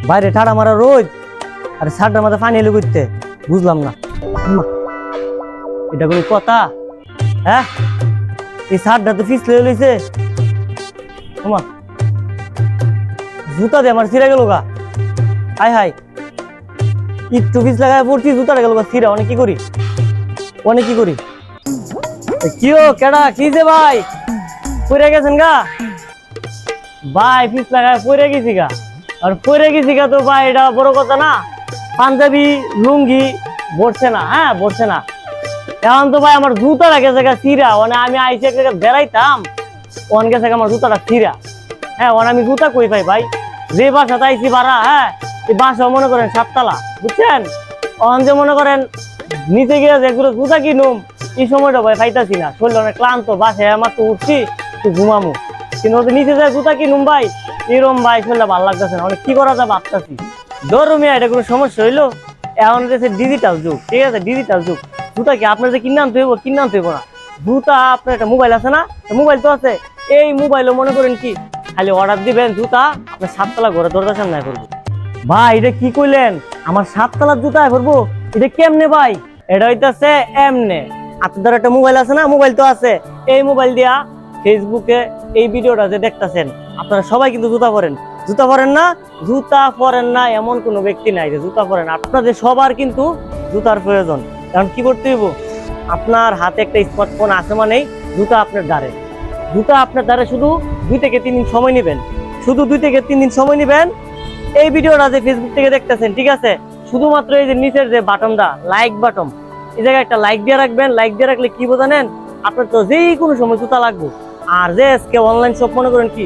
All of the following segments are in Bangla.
বাইরে ঠাড়া মারা রোদ আর শার্টের মধ্যে পানি এলো করতে বুঝলাম না। এটা কোনো কথা? হ্যাঁ, এই শার্টটা তো ফিসলে লইছে। ওমা, জুতা দিয়ে আমার ছিঁড়ে গেল গা। হাই হাই, একটু ফিস লাগায় পড়ছি, জুতাটা গেল গা ছিঁড়া। অনেক কি করি, অনেক কি করি। কিও কেডা কি যে ভাই পড়ে গেছেন গা? ভাই ফিস লাগায় পড়ে গেছি গা। আর পড়ে গেছি গা তো ভাই, এটা বড় কথা না। পাঞ্জাবি লুঙ্গি বসছে না, হ্যাঁ বসছে না। এখন তো ভাই আমার জুতাটা গেছে গা ছিঁড়া। মানে আমি আইসে একটা বেড়াইতাম, ওন গেছে আমার জুতাটা ছিঁড়া। হ্যাঁ, ওন আমি জুতা কই পাই ভাই? যে বাসাতে আইসি ভাড়া, হ্যাঁ এই বাসা মনে করেন 7 তলা, বুঝছেন? অন যে মনে করেন নিচে গিয়ে যেগুলো জুতা কিনুম, এই সময়টা ভাই পাইতাছি না। শরীর অনেক ক্লান্ত, বাসায় আমার তো উঠছি একটু ঘুমামু, কিন্তু ওদের নিচে যায় জুতা কিনুম ভাই, এরম ভাই শরীরটা ভালো লাগতেছে না। অনেক কি করা যায় ভাবতাছি। ধরুমিয়া এটা কোনো সমস্যা হইলো? এখন হচ্ছে ডিজিটাল যুগ, ঠিক আছে? ডিজিটাল যুগ। জুতা কি আপনার যে কিনে আনতে হইব? কিনে আনতে হইব না। জুতা আপনার একটা মোবাইল আছে না? মোবাইল তো আছে। এই মোবাইলও মনে করেন কি খালি অর্ডার দিবেন, জুতা আপনার 7 তলা ঘরে দরজার সামনে করবো। ভাই এটা কি কইলেন? আমার 7 তলার জুতা করবো? এটা কেমনে ভাই? এটা হইতাছে এমনে, আপনাদের একটা মোবাইল আছে না? মোবাইল তো আছে। এই মোবাইল দিয়া ফেসবুকে এই ভিডিওটা যে দেখতেছেন, আপনারা সবাই কিন্তু জুতা পরেন। জুতা পরেন না? জুতা পরেন না এমন কোনো ব্যক্তি নাই যে জুতা পরেন। আপনাদের সবার কিন্তু জুতার প্রয়োজন। কারণ কি করতে হইব? আপনার হাতে একটা স্মার্টফোন আছে মানেই জুতা আপনার দ্বারে। জুতা আপনার দ্বারে শুধু 2 থেকে 3 দিন সময় নেবেন। শুধু 2 থেকে 3 দিন সময় নেবেন। এই ভিডিওটা যে ফেসবুক থেকে দেখতেছেন, ঠিক আছে, শুধুমাত্র এই যে নিচের যে বাটনটা, লাইক বাটন, এই জায়গায় একটা লাইক দিয়ে রাখবেন। লাইক দিয়ে রাখলে কি বোঝানেন? আপনার তো যেই কোনো সময় জুতা লাগবে। আর যে আজকে অনলাইন শপ মনে করেন কি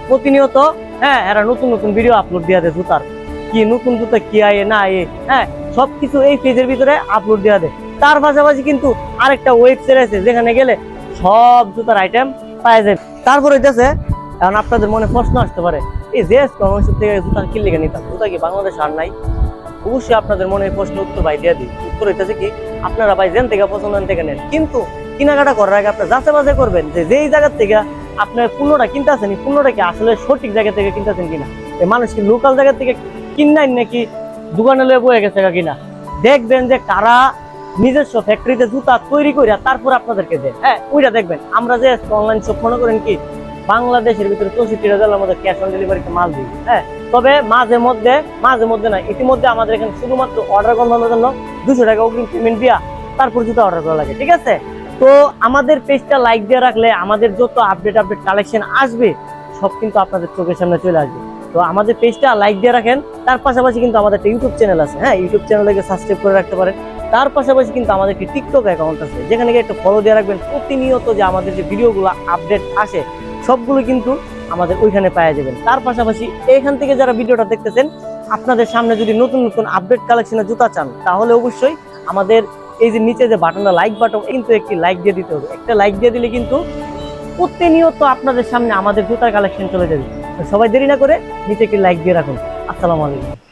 প্রতিনিয়ত, হ্যাঁ এরা নতুন নতুন ভিডিও আপলোড দিয়ে দেয় জুতার, কি নতুন জুতা কি আয়ে না আয়ে, হ্যাঁ সবকিছু এই পেজের ভিতরে আপলোড দিয়ে দেয়। তার পাশাপাশি কিন্তু আরেকটা ওয়েবসাইট আছে যেখানে গেলে সব জুতার আইটেম পাওয়া যায়। তারপর হইতেছে, এখন আপনাদের মনে প্রশ্ন আসতে পারে, এই যে থেকে জুতা কিনলে নিতাম, জুতা কি বাংলাদেশ আর নাই? অবশ্যই আপনাদের মনে প্রশ্ন উত্তর ভাই দিয়ে দিই। উত্তর হইতেছে কি, আপনারা ভাই যেন থেকে পছন্দ থেকে নেন, কিন্তু কেনাকাটা করার আগে আপনার যাচাই বাছাই করবেন যে যেই জায়গা থেকে আপনার পণ্যটা কিনতেছেন, এই পণ্যটা কি আসলে সঠিক জায়গা থেকে কিনতেছেন কিনা। এই মানুষ কি লোকাল জায়গা থেকে কিনাই নাকি দোকানে লয়ে বয়ে গেছে কিনা। দেখবেন যে কারা নিজস্ব ফ্যাক্টরিতে জুতা তৈরি করে তারপর আপনাদেরকে দেয়, হ্যাঁ ওইটা দেখবেন। আমরা যে অনলাইন শপ মনে করেন কি বাংলাদেশের ভিতরে 64 জেলার মধ্যে ক্যাশ অন ডেলিভারিতে মাল দিই, হ্যাঁ। তবে মাঝে মধ্যে না, ইতিমধ্যে আমাদের এখানে শুধুমাত্র অর্ডার করানোর জন্য 200 টাকা অগ্রিম পেমেন্ট দিয়া তারপর জুতা অর্ডার করা লাগে, ঠিক আছে? তো আমাদের পেজটা লাইক দিয়ে রাখলে আমাদের যত আপডেট কালেকশন আসবে সব কিন্তু আপনাদের চোখের সামনে চলে আসবে। তো আমাদের পেজটা লাইক দিয়ে রাখেন। তার পাশাপাশি কিন্তু আমাদের একটা ইউটিউব চ্যানেল আছে, হ্যাঁ ইউটিউব চ্যানেলকে সাবস্ক্রাইব করে রাখতে পারেন। তার পাশাপাশি কিন্তু আমাদের একটি টিকটক অ্যাকাউন্ট আছে, যেখানে একটা ফলো দিয়ে রাখবেন। প্রতিনিয়ত যে আমাদের যে ভিডিওগুলো আপডেট আসে সবগুলো কিন্তু আমাদের ওইখানে পাওয়া যাবেন। তার পাশাপাশি এখান থেকে যারা ভিডিওটা দেখতেছেন, আপনাদের সামনে যদি নতুন নতুন আপডেট কালেকশনের জুতা চান, তাহলে অবশ্যই আমাদের এই যে নিচে যে বাটনটা লাইক বাটন, কিন্তু একটি লাইক দিয়ে দিতে হবে। একটা লাইক দিয়ে দিলে কিন্তু প্রতিনিয়ত আপনাদের সামনে আমাদের জুতার কালেকশন চলে যাবে। সবাই দেরি না করে নিচে একটি লাইক দিয়ে রাখুন। আসসালামু আলাইকুম।